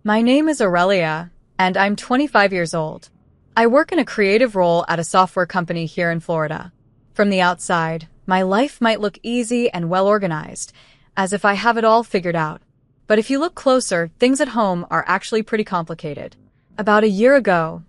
My name is Aurelia, and I'm 25 years old. I work in a creative role at a software company here in Florida. From the outside, my life might look easy and well-organized, as if I have it all figured out. But if you look closer, things at home are actually pretty complicated. About a year ago,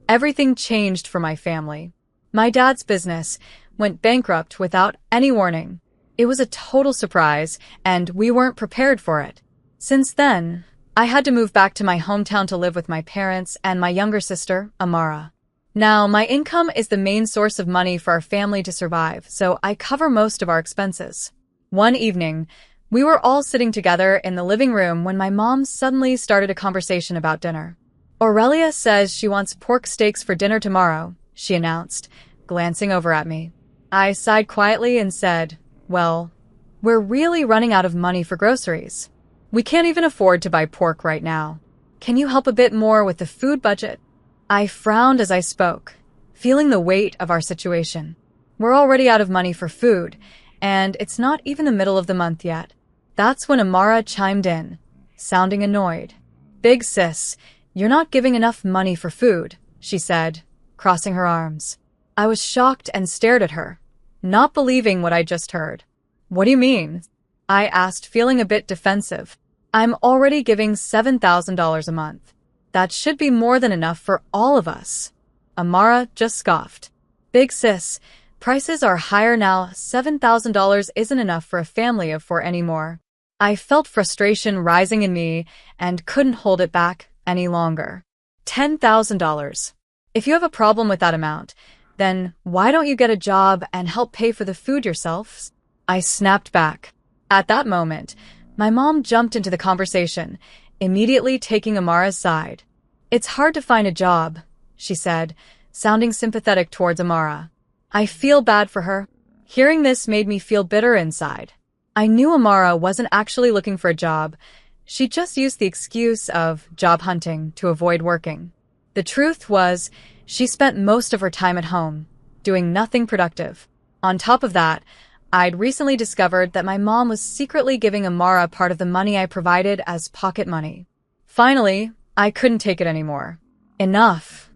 everything changed for my family. My dad's business went bankrupt without any warning. It was a total surprise, and we weren't prepared for it. Since then, I had to move back to my hometown to live with my parents and my younger sister, Amara. Now, my income is the main source of money for our family to survive, so I cover most of our expenses. One evening, we were all sitting together in the living room when my mom suddenly started a conversation about dinner. Aurelia says she wants pork steaks for dinner tomorrow, she announced, glancing over at me. I sighed quietly and said, "Well, we're really running out of money for groceries. We can't even afford to buy pork right now. Can you help a bit more with the food budget?" I frowned as I spoke, feeling the weight of our situation. We're already out of money for food, and it's not even the middle of the month yet. That's when Amara chimed in, sounding annoyed. "Big sis, you're not giving enough money for food," she said, crossing her arms. I was shocked and stared at her, not believing what I just heard. "What do you mean?" I asked, feeling a bit defensive. "I'm already giving $7,000 a month. That should be more than enough for all of us." Amara just scoffed. "Big sis, prices are higher now. $7,000 isn't enough for a family of four anymore." I felt frustration rising in me and couldn't hold it back any longer. $10,000. If you have a problem with that amount, then why don't you get a job and help pay for the food yourselves? I snapped back. At that moment, my mom jumped into the conversation, immediately taking Amara's side. "It's hard to find a job," she said, sounding sympathetic towards Amara. I feel bad for her. Hearing this made me feel bitter inside. I knew Amara wasn't actually looking for a job. She just used the excuse of job hunting to avoid working. The truth was, she spent most of her time at home, doing nothing productive. On top of that, I'd recently discovered that my mom was secretly giving Amara part of the money I provided as pocket money. Finally, I couldn't take it anymore. "Enough,"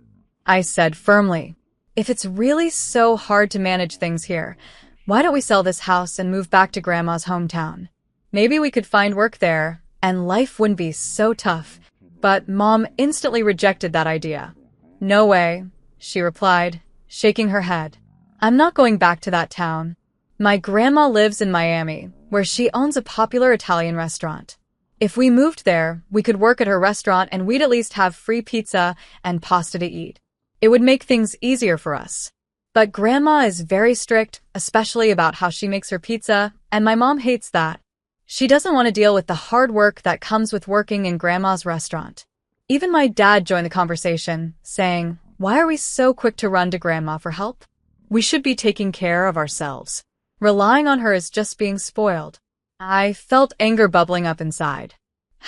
I said firmly. "If it's really so hard to manage things here, why don't we sell this house and move back to Grandma's hometown? Maybe we could find work there, and life wouldn't be so tough." But Mom instantly rejected that idea. "No way," she replied, shaking her head. "I'm not going back to that town. My grandma lives in Miami, where she owns a popular Italian restaurant. If we moved there, we could work at her restaurant and we'd at least have free pizza and pasta to eat. It would make things easier for us. But Grandma is very strict, especially about how she makes her pizza, and my mom hates that. She doesn't want to deal with the hard work that comes with working in Grandma's restaurant." Even my dad joined the conversation, saying, "Why are we so quick to run to Grandma for help? We should be taking care of ourselves. Relying on her is just being spoiled." I felt anger bubbling up inside.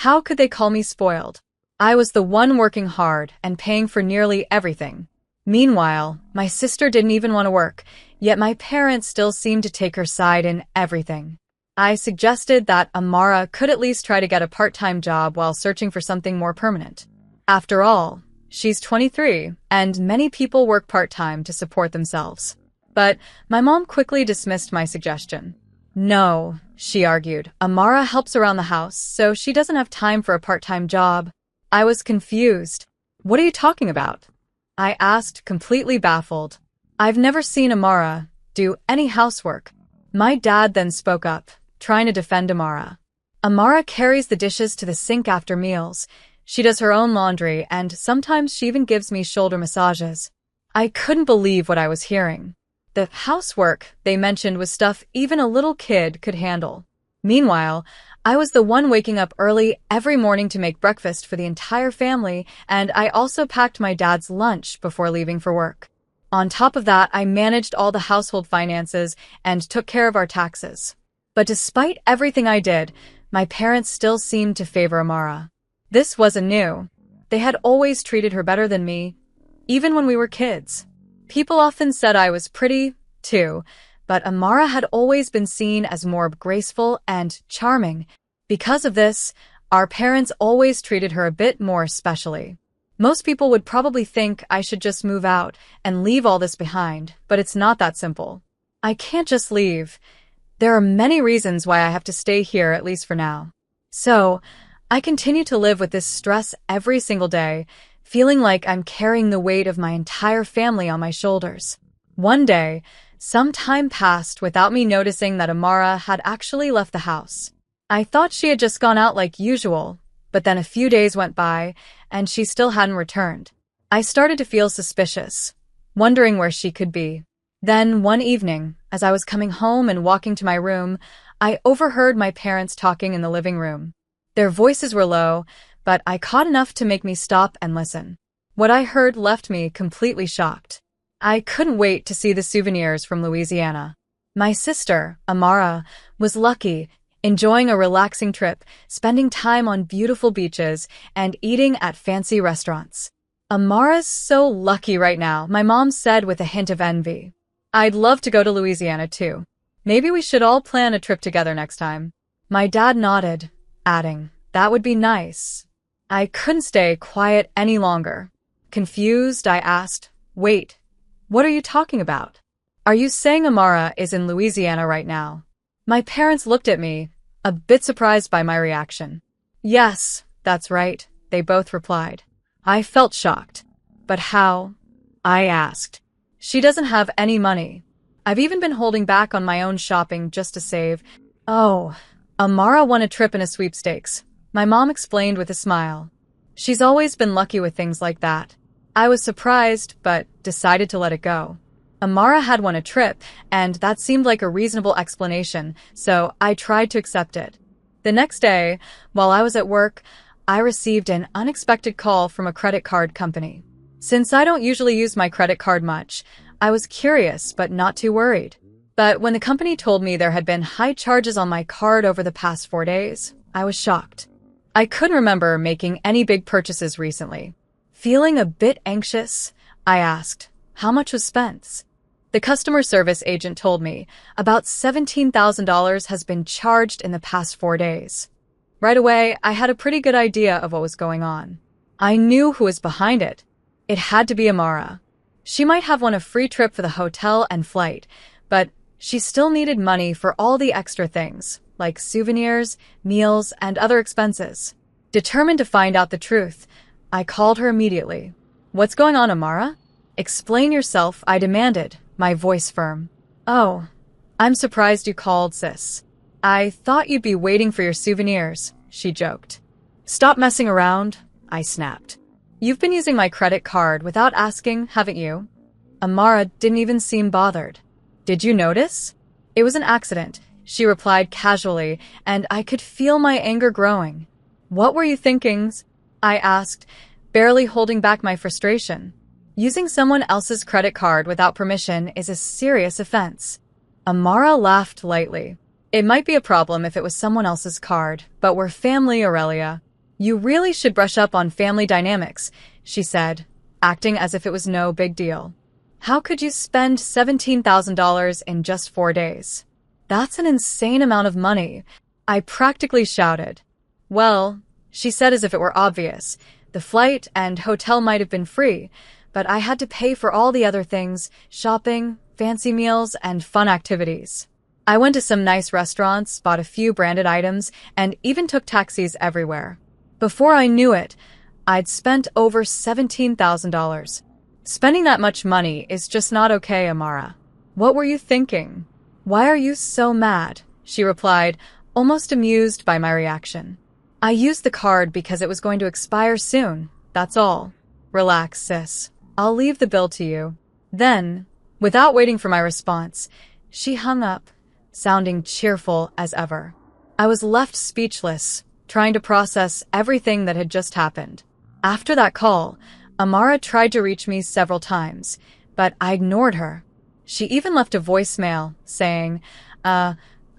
How could they call me spoiled? I was the one working hard and paying for nearly everything. Meanwhile, my sister didn't even want to work, yet my parents still seemed to take her side in everything. I suggested that Amara could at least try to get a part-time job while searching for something more permanent. After all, she's 23, and many people work part-time to support themselves. But my mom quickly dismissed my suggestion. "No," she argued, "Amara helps around the house, so she doesn't have time for a part-time job." I was confused. "What are you talking about?" I asked, completely baffled. "I've never seen Amara do any housework." My dad then spoke up, trying to defend Amara. "Amara carries the dishes to the sink after meals. She does her own laundry, and sometimes she even gives me shoulder massages." I couldn't believe what I was hearing. The housework they mentioned was stuff even a little kid could handle. Meanwhile, I was the one waking up early every morning to make breakfast for the entire family, and I also packed my dad's lunch before leaving for work. On top of that, I managed all the household finances and took care of our taxes. But despite everything I did, my parents still seemed to favor Amara. This wasn't new. They had always treated her better than me, even when we were kids. People often said I was pretty, too, but Amara had always been seen as more graceful and charming. Because of this, Our parents always treated her a bit more specially. Most people would probably think I should just move out and leave all this behind, but it's not that simple. I can't just leave. There are many reasons why I have to stay here, at least for now. So, I continue to live with this stress every single day, feeling like I'm carrying the weight of my entire family on my shoulders. One day, some time passed without me noticing that Amara had actually left the house. I thought she had just gone out like usual, but then a few days went by, and she still hadn't returned. I started to feel suspicious, wondering where she could be. Then, one evening, as I was coming home and walking to my room, I overheard my parents talking in the living room. Their voices were low, but I caught enough to make me stop and listen. What I heard left me completely shocked. I couldn't wait to see the souvenirs from Louisiana. My sister, Amara, was lucky, enjoying a relaxing trip, spending time on beautiful beaches, and eating at fancy restaurants. Amara's so lucky right now, my mom said with a hint of envy. I'd love to go to Louisiana too. Maybe we should all plan a trip together next time. My dad nodded, adding, that would be nice. I couldn't stay quiet any longer. Confused, I asked, wait, what are you talking about? Are you saying Amara is in Louisiana right now? My parents looked at me, a bit surprised by my reaction. Yes, that's right, they both replied. I felt shocked. But how? I asked. She doesn't have any money. I've even been holding back on my own shopping just to save. Oh, Amara won a trip in a sweepstakes, my mom explained with a smile. She's always been lucky with things like that. I was surprised, but decided to let it go. Amara had won a trip, and that seemed like a reasonable explanation, so I tried to accept it. The next day, while I was at work, I received an unexpected call from a credit card company. Since I don't usually use my credit card much, I was curious but not too worried. But when the company told me there had been high charges on my card over the past 4 days, I was shocked. I couldn't remember making any big purchases recently. Feeling a bit anxious, I asked, how much was spent? The customer service agent told me about $17,000 has been charged in the past 4 days. Right away, I had a pretty good idea of what was going on. I knew who was behind it. It had to be Amara. She might have won a free trip for the hotel and flight, but she still needed money for all the extra things, like souvenirs, meals, and other expenses. Determined to find out the truth, I called her immediately. What's going on, Amara? Explain yourself, I demanded, my voice firm. Oh, I'm surprised you called, sis. I thought you'd be waiting for your souvenirs, she joked. Stop messing around, I snapped. You've been using my credit card without asking, haven't you? Amara didn't even seem bothered. Did you notice? It was an accident, she replied casually, and I could feel my anger growing. What were you thinking? I asked, barely holding back my frustration. Using someone else's credit card without permission is a serious offense. Amara laughed lightly. It might be a problem if it was someone else's card, but we're family, Aurelia. You really should brush up on family dynamics, she said, acting as if it was no big deal. How could you spend $17,000 in just 4 days? That's an insane amount of money, I practically shouted. Well, she said as if it were obvious. The flight and hotel might have been free, but I had to pay for all the other things, shopping, fancy meals, and fun activities. I went to some nice restaurants, bought a few branded items, and even took taxis everywhere. Before I knew it, I'd spent over $17,000. Spending that much money is just not okay, Amara. What were you thinking? Why are you so mad? She replied, almost amused by my reaction. I used the card because it was going to expire soon, that's all. Relax, sis. I'll leave the bill to you. Then, without waiting for my response, she hung up, sounding cheerful as ever. I was left speechless, trying to process everything that had just happened. After that call, Amara tried to reach me several times, but I ignored her. She even left a voicemail saying, I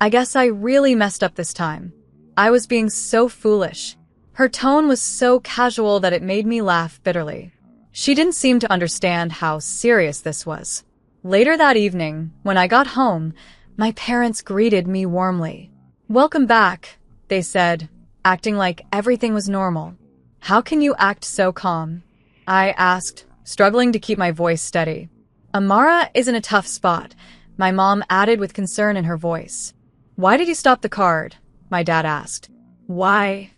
guess I really messed up this time. I was being so foolish. Her tone was so casual that it made me laugh bitterly. She didn't seem to understand how serious this was. Later that evening, when I got home, my parents greeted me warmly. Welcome back, they said, acting like everything was normal. How can you act so calm? I asked, struggling to keep my voice steady. Amara is in a tough spot, my mom added with concern in her voice. Why did you stop the card? My dad asked. Why?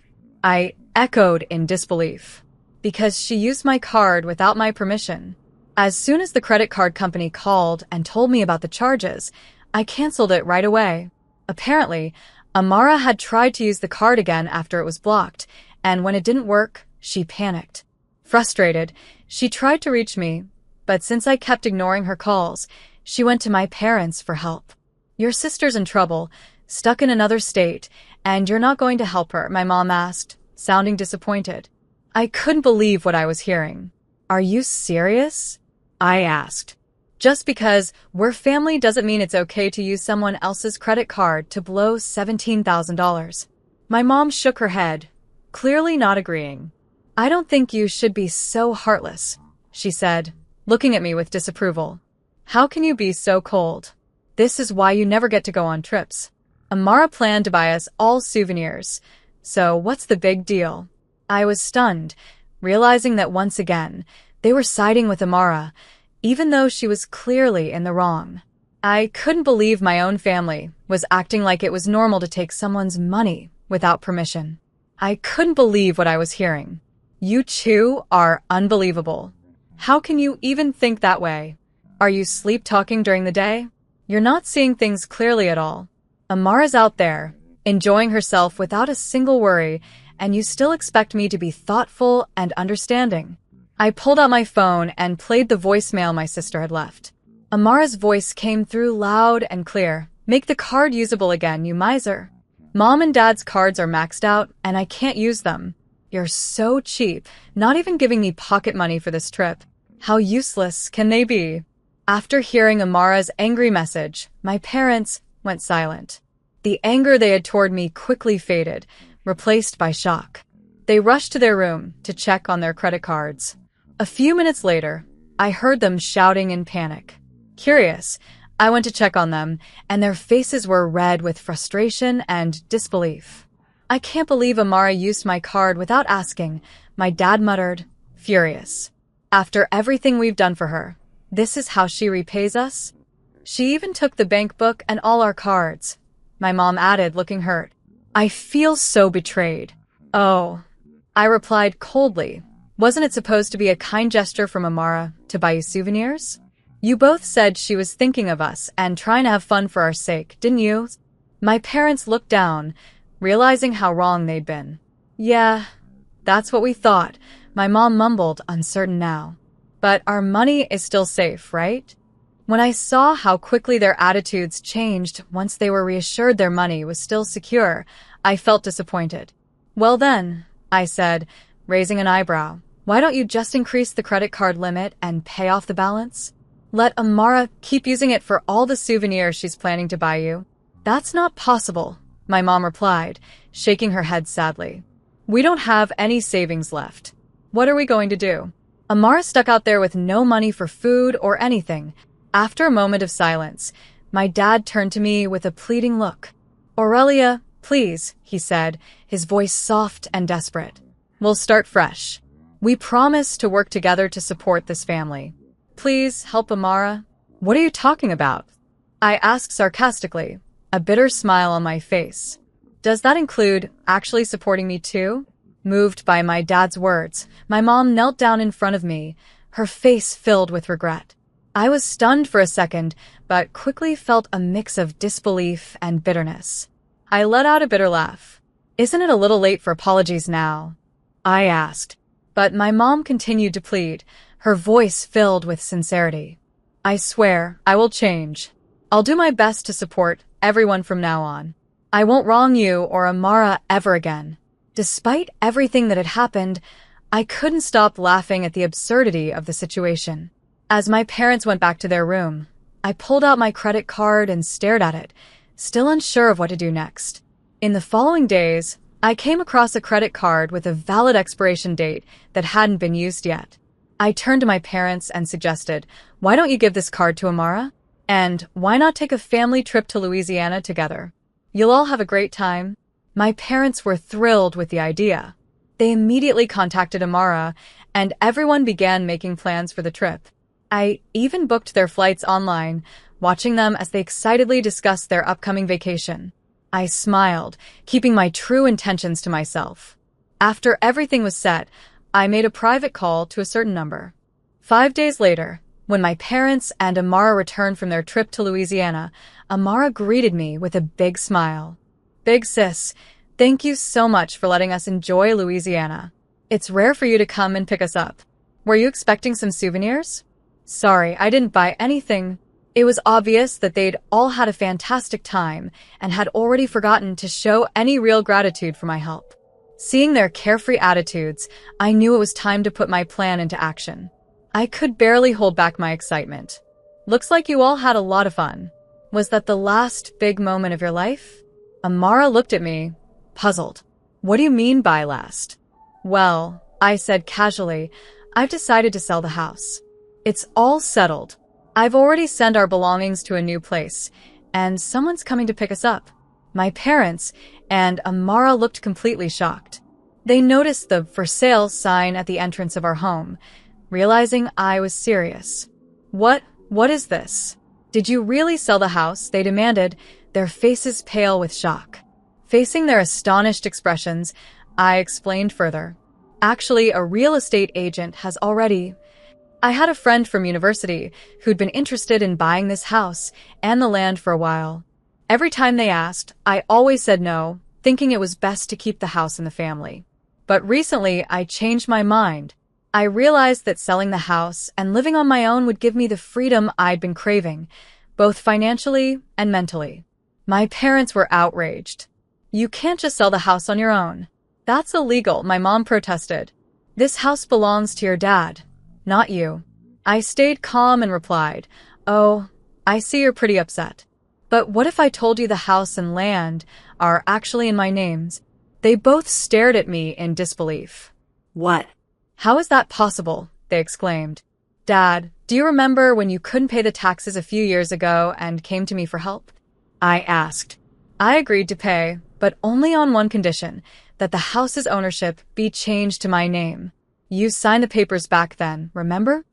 I echoed in disbelief. Because she used my card without my permission. As soon as the credit card company called and told me about the charges, I canceled it right away. Apparently, Amara had tried to use the card again after it was blocked, and when it didn't work, she panicked. Frustrated, she tried to reach me, but since I kept ignoring her calls, she went to my parents for help. Your sister's in trouble, stuck in another state, and you're not going to help her, my mom asked, sounding disappointed. I couldn't believe what I was hearing. Are you serious? I asked. Just because we're family doesn't mean it's okay to use someone else's credit card to blow $17,000. My mom shook her head, clearly not agreeing. I don't think you should be so heartless, she said, looking at me with disapproval. How can you be so cold? This is why you never get to go on trips. Amara planned to buy us all souvenirs, so what's the big deal? I was stunned, realizing that once again, they were siding with Amara, even though she was clearly in the wrong. I couldn't believe my own family was acting like it was normal to take someone's money without permission. I couldn't believe what I was hearing. You two are unbelievable. How can you even think that way? Are you sleep-talking during the day? You're not seeing things clearly at all. Amara's out there, enjoying herself without a single worry, and you still expect me to be thoughtful and understanding. I pulled out my phone and played the voicemail my sister had left. Amara's voice came through loud and clear. Make the card usable again, you miser. Mom and Dad's cards are maxed out, and I can't use them. You're so cheap, not even giving me pocket money for this trip. How useless can they be? After hearing Amara's angry message, my parents went silent. The anger they had toward me quickly faded, replaced by shock. They rushed to their room to check on their credit cards. A few minutes later, I heard them shouting in panic. Curious, I went to check on them, and their faces were red with frustration and disbelief. I can't believe Amara used my card without asking, my dad muttered, furious. After everything we've done for her, this is how she repays us? She even took the bank book and all our cards, my mom added, looking hurt. I feel so betrayed. Oh, I replied coldly. Wasn't it supposed to be a kind gesture from Amara to buy you souvenirs? You both said she was thinking of us and trying to have fun for our sake, didn't you? My parents looked down, realizing how wrong they'd been. Yeah, that's what we thought, my mom mumbled, uncertain now. But our money is still safe, right? When I saw how quickly their attitudes changed once they were reassured their money was still secure, I felt disappointed. Well then, I said, raising an eyebrow, why don't you just increase the credit card limit and pay off the balance? Let Amara keep using it for all the souvenirs she's planning to buy you. That's not possible, my mom replied, shaking her head sadly. We don't have any savings left. What are we going to do? Amara stuck out there with no money for food or anything. After a moment of silence, my dad turned to me with a pleading look. Aurelia, please, he said, his voice soft and desperate. We'll start fresh. We promise to work together to support this family. Please help Amara. What are you talking about? I asked sarcastically, a bitter smile on my face. Does that include actually supporting me too? Moved by my dad's words, my mom knelt down in front of me, her face filled with regret. I was stunned for a second, but quickly felt a mix of disbelief and bitterness. I let out a bitter laugh. Isn't it a little late for apologies now? I asked, but my mom continued to plead, her voice filled with sincerity. I swear I will change. I'll do my best to support everyone from now on. I won't wrong you or Amara ever again. Despite everything that had happened, I couldn't stop laughing at the absurdity of the situation. As my parents went back to their room, I pulled out my credit card and stared at it, still unsure of what to do next. In the following days, I came across a credit card with a valid expiration date that hadn't been used yet. I turned to my parents and suggested, why don't you give this card to Amara? And why not take a family trip to Louisiana together? You'll all have a great time. My parents were thrilled with the idea. They immediately contacted Amara, and everyone began making plans for the trip. I even booked their flights online, watching them as they excitedly discussed their upcoming vacation. I smiled, keeping my true intentions to myself. After everything was set, I made a private call to a certain number. 5 days later, when my parents and Amara returned from their trip to Louisiana, Amara greeted me with a big smile. "Big sis, thank you so much for letting us enjoy Louisiana. It's rare for you to come and pick us up. Were you expecting some souvenirs?" "Sorry, I didn't buy anything." It was obvious that they'd all had a fantastic time and had already forgotten to show any real gratitude for my help. Seeing their carefree attitudes, I knew it was time to put my plan into action. I could barely hold back my excitement. "Looks like you all had a lot of fun. Was that the last big moment of your life?" Amara looked at me, puzzled. "What do you mean by last?" "Well," I said casually, "I've decided to sell the house. It's all settled. I've already sent our belongings to a new place, and someone's coming to pick us up." My parents and Amara looked completely shocked. They noticed the "for sale" sign at the entrance of our home, realizing I was serious. What is this? "Did you really sell the house?" they demanded, their faces pale with shock. Facing their astonished expressions, I explained further. "Actually, a real estate agent has already..." I had a friend from university who'd been interested in buying this house and the land for a while. Every time they asked, I always said no, thinking it was best to keep the house in the family. But recently, I changed my mind. I realized that selling the house and living on my own would give me the freedom I'd been craving, both financially and mentally. My parents were outraged. "You can't just sell the house on your own. That's illegal," my mom protested. "This house belongs to your dad, not you." I stayed calm and replied, "Oh, I see you're pretty upset. But what if I told you the house and land are actually in my names?" They both stared at me in disbelief. "What? "How is that possible?" they exclaimed. "Dad, do you remember when you couldn't pay the taxes a few years ago and came to me for help?" I asked. I agreed to pay, but only on one condition, that the house's ownership be changed to my name. "You signed the papers back then, remember?"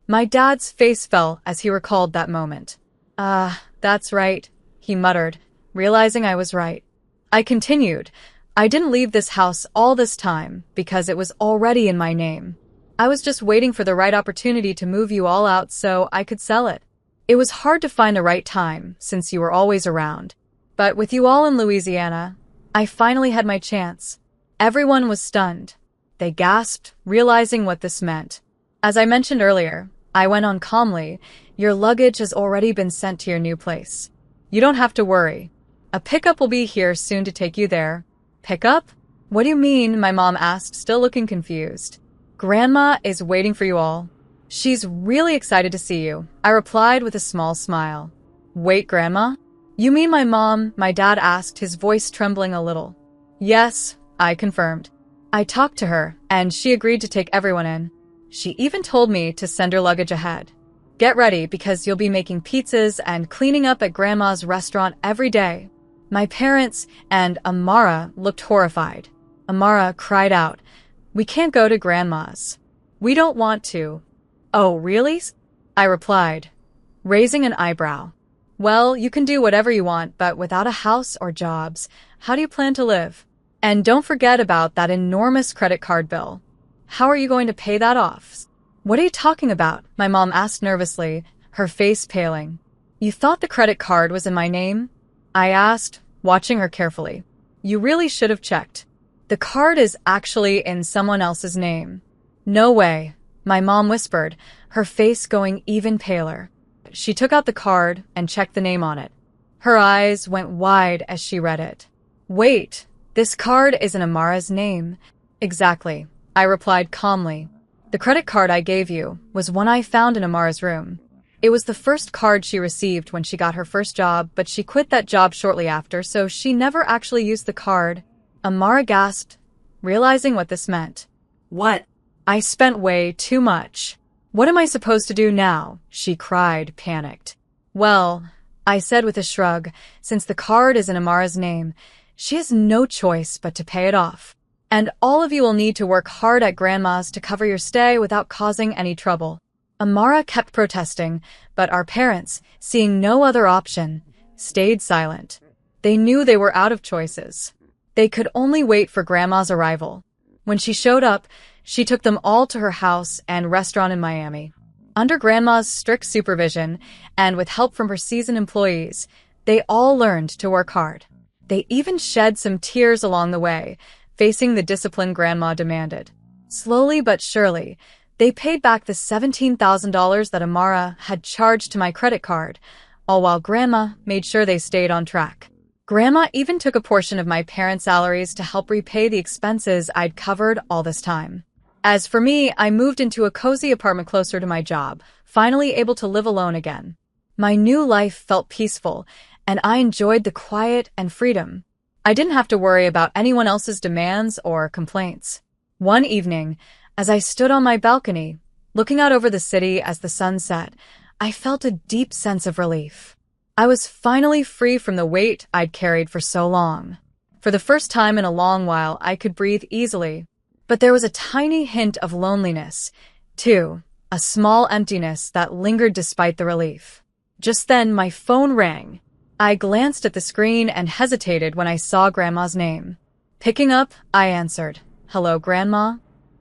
My dad's face fell as he recalled that moment. That's right," he muttered, realizing I was right. I continued. "I didn't leave this house all this time because it was already in my name. I was just waiting for the right opportunity to move you all out so I could sell it. It was hard to find the right time since you were always around. But with you all in Louisiana, I finally had my chance." Everyone was stunned. They gasped, realizing what this meant. As I mentioned earlier, I went on calmly, "Your luggage has already been sent to your new place. You don't have to worry. A pickup will be here soon to take you there." "Pickup? What do you mean?" my mom asked, still looking confused. "Grandma is waiting for you all. She's really excited to see you," I replied with a small smile. "Wait, Grandma? You mean my mom?" my dad asked, his voice trembling a little. "Yes," I confirmed. "I talked to her, and she agreed to take everyone in. She even told me to send her luggage ahead. Get ready because you'll be making pizzas and cleaning up at Grandma's restaurant every day." My parents and Amara looked horrified. Amara cried out, "We can't go to Grandma's. We don't want to." "Oh, really?" I replied, raising an eyebrow. "Well, you can do whatever you want, but without a house or jobs, how do you plan to live? And don't forget about that enormous credit card bill. How are you going to pay that off?" "What are you talking about?" my mom asked nervously, her face paling. "You thought the credit card was in my name?" I asked, watching her carefully. "You really should have checked. The card is actually in someone else's name." "No way," my mom whispered, her face going even paler. She took out the card and checked the name on it. Her eyes went wide as she read it. "Wait, this card is in Amara's name." "Exactly," I replied calmly. "The credit card I gave you was one I found in Amara's room. It was the first card she received when she got her first job, but she quit that job shortly after, so she never actually used the card." Amara gasped, realizing what this meant. "What?" "I spent way too much. What am I supposed to do now?" she cried, panicked. "Well," I said with a shrug, "since the card is in Amara's name, She has no choice but to pay it off. And all of you will need to work hard at Grandma's to cover your stay without causing any trouble. Amara kept protesting, but our parents, seeing no other option, stayed silent. They knew they were out of choices. They could only wait for Grandma's arrival. When she showed up, she took them all to her house and restaurant in Miami. Under Grandma's strict supervision, and with help from her seasoned employees, they all learned to work hard. They even shed some tears along the way, facing the discipline Grandma demanded. Slowly but surely, they paid back the $17,000 that Amara had charged to my credit card, all while Grandma made sure they stayed on track. Grandma even took a portion of my parents' salaries to help repay the expenses I'd covered all this time. As for me, I moved into a cozy apartment closer to my job, finally able to live alone again. My new life felt peaceful, and I enjoyed the quiet and freedom. I didn't have to worry about anyone else's demands or complaints. One evening, as I stood on my balcony, looking out over the city as the sun set, I felt a deep sense of relief. I was finally free from the weight I'd carried for so long. For the first time in a long while, I could breathe easily. But there was a tiny hint of loneliness, too, a small emptiness that lingered despite the relief. Just then, my phone rang. I glanced at the screen and hesitated when I saw Grandma's name. Picking up, I answered, "Hello, Grandma?"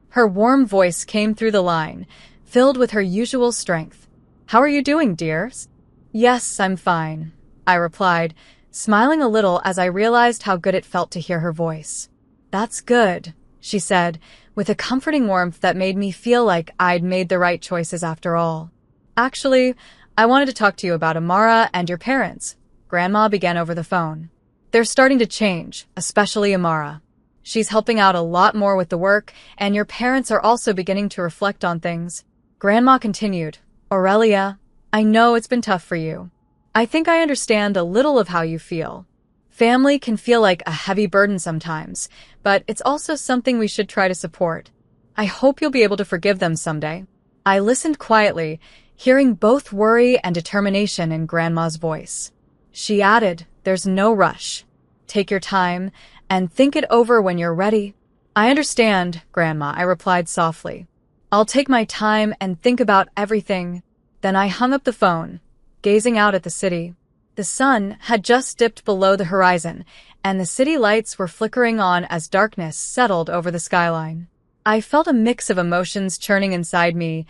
Her warm voice came through the line, filled with her usual strength. "How are you doing, dears?" "Yes, I'm fine," I replied, smiling a little as I realized how good it felt to hear her voice. "That's good," she said, with a comforting warmth that made me feel like I'd made the right choices after all. "Actually, I wanted to talk to you about Amara and your parents," Grandma began over the phone. "They're starting to change, especially Amara. She's helping out a lot more with the work, and your parents are also beginning to reflect on things." Grandma continued, "Aurelia, I know it's been tough for you. I think I understand a little of how you feel. Family can feel like a heavy burden sometimes, but it's also something we should try to support. I hope you'll be able to forgive them someday." I listened quietly, hearing both worry and determination in Grandma's voice. She added, "There's no rush. Take your time and think it over when you're ready." "I understand, Grandma," I replied softly. "I'll take my time and think about everything." Then I hung up the phone, gazing out at the city. The sun had just dipped below the horizon, and the city lights were flickering on as darkness settled over the skyline. I felt a mix of emotions churning inside me,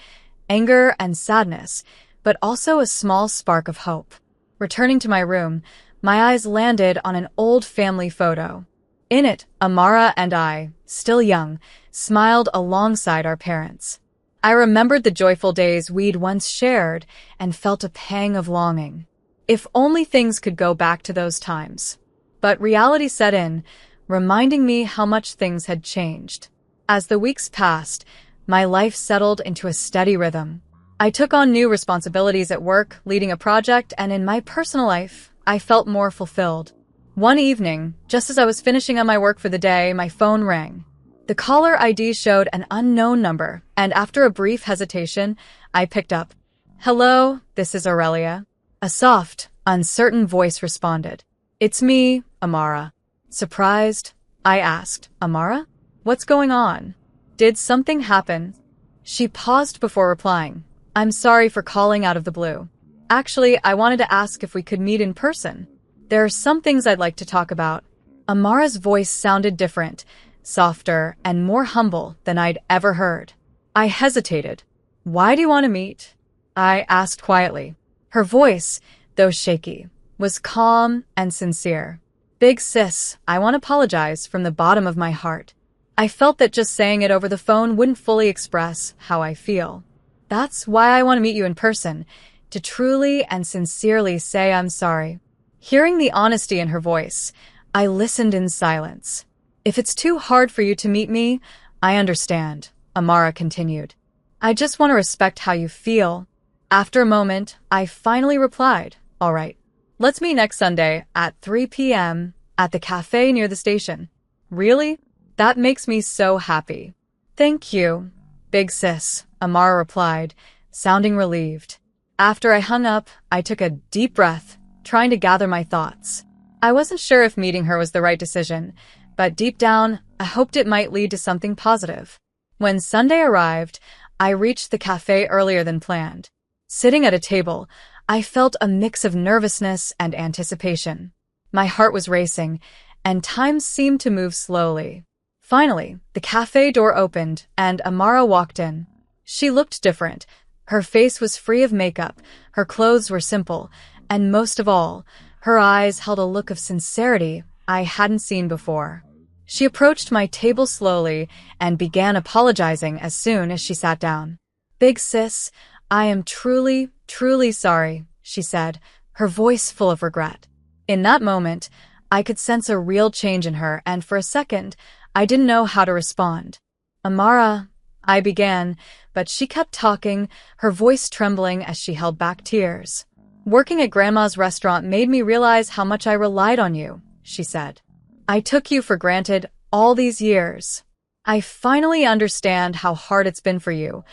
anger and sadness, but also a small spark of hope. Returning to my room, my eyes landed on an old family photo. In it, Amara and I, still young, smiled alongside our parents. I remembered the joyful days we'd once shared and felt a pang of longing. If only things could go back to those times. But reality set in, reminding me how much things had changed. As the weeks passed, my life settled into a steady rhythm. I took on new responsibilities at work, leading a project, and in my personal life, I felt more fulfilled. One evening, just as I was finishing up my work for the day, my phone rang. The caller ID showed an unknown number, and after a brief hesitation, I picked up. "Hello, this is Aurelia." A soft, uncertain voice responded. "It's me, Amara." Surprised, I asked, "Amara? What's going on? Did something happen?" She paused before replying. "I'm sorry for calling out of the blue. Actually, I wanted to ask if we could meet in person. There are some things I'd like to talk about." Amara's voice sounded different, softer and more humble than I'd ever heard. I hesitated. "Why do you want to meet?" I asked quietly. Her voice, though shaky, was calm and sincere. "Big sis, I want to apologize from the bottom of my heart. I felt that just saying it over the phone wouldn't fully express how I feel. That's why I want to meet you in person, to truly and sincerely say I'm sorry." Hearing the honesty in her voice, I listened in silence. "If it's too hard for you to meet me, I understand," Amara continued. "I just want to respect how you feel." After a moment, I finally replied, "All right. Let's meet next Sunday at 3 p.m. at the cafe near the station." "Really? That makes me so happy." "Thank you, big sis," Amara replied, sounding relieved. After I hung up, I took a deep breath, trying to gather my thoughts. I wasn't sure if meeting her was the right decision, but deep down, I hoped it might lead to something positive. When Sunday arrived, I reached the cafe earlier than planned. Sitting at a table, I felt a mix of nervousness and anticipation. My heart was racing, and time seemed to move slowly. Finally, the cafe door opened, and Amara walked in. She looked different. Her face was free of makeup, her clothes were simple, and most of all, her eyes held a look of sincerity I hadn't seen before. She approached my table slowly and began apologizing as soon as she sat down. "Big sis, I am truly, truly sorry," she said, her voice full of regret. In that moment, I could sense a real change in her, and for a second, I didn't know how to respond. "Amara," I began, but she kept talking, her voice trembling as she held back tears. "Working at Grandma's restaurant made me realize how much I relied on you," she said. "I took you for granted all these years. I finally understand how hard it's been for you,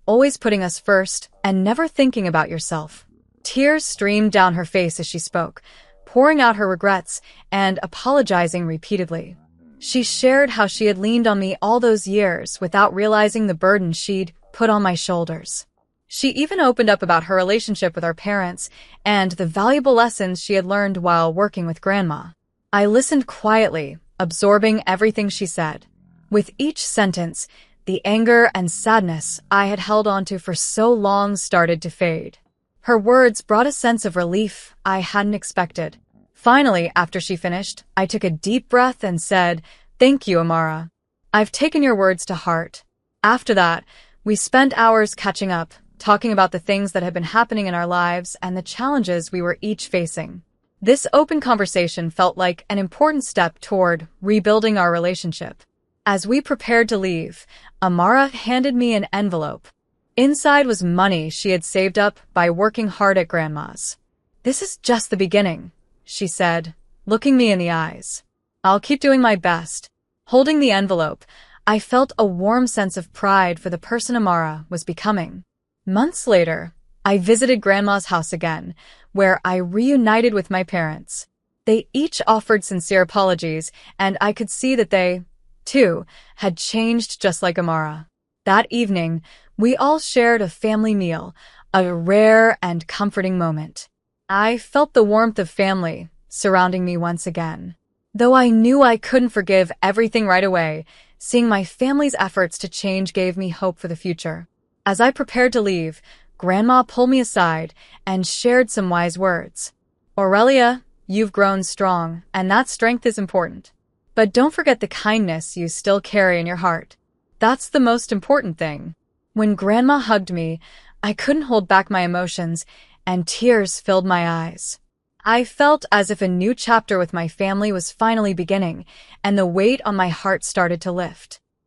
always putting us first and never thinking about yourself." Tears streamed down her face as she spoke, pouring out her regrets and apologizing repeatedly. She shared how she had leaned on me all those years without realizing the burden she'd put on my shoulders. She even opened up about her relationship with our parents and the valuable lessons she had learned while working with Grandma. I listened quietly, absorbing everything she said. With each sentence, the anger and sadness I had held onto for so long started to fade. Her words brought a sense of relief I hadn't expected. Finally, after she finished, I took a deep breath and said, "Thank you, Amara. I've taken your words to heart." After that, we spent hours catching up, talking about the things that had been happening in our lives and the challenges we were each facing. This open conversation felt like an important step toward rebuilding our relationship. As we prepared to leave, Amara handed me an envelope. Inside was money she had saved up by working hard at Grandma's. "This is just the beginning," she said, looking me in the eyes. "I'll keep doing my best." Holding the envelope, I felt a warm sense of pride for the person Amara was becoming. Months later, I visited Grandma's house again, where I reunited with my parents. They each offered sincere apologies, and I could see that they, too, had changed just like Amara. That evening, we all shared a family meal, a rare and comforting moment. I felt the warmth of family surrounding me once again. Though I knew I couldn't forgive everything right away, seeing my family's efforts to change gave me hope for the future. As I prepared to leave, Grandma pulled me aside and shared some wise words. "Aurelia, you've grown strong, and that strength is important. But don't forget the kindness you still carry in your heart. That's the most important thing." When Grandma hugged me, I couldn't hold back my emotions, and tears filled my eyes. I felt as if a new chapter with my family was finally beginning, and the weight on my heart started to lift.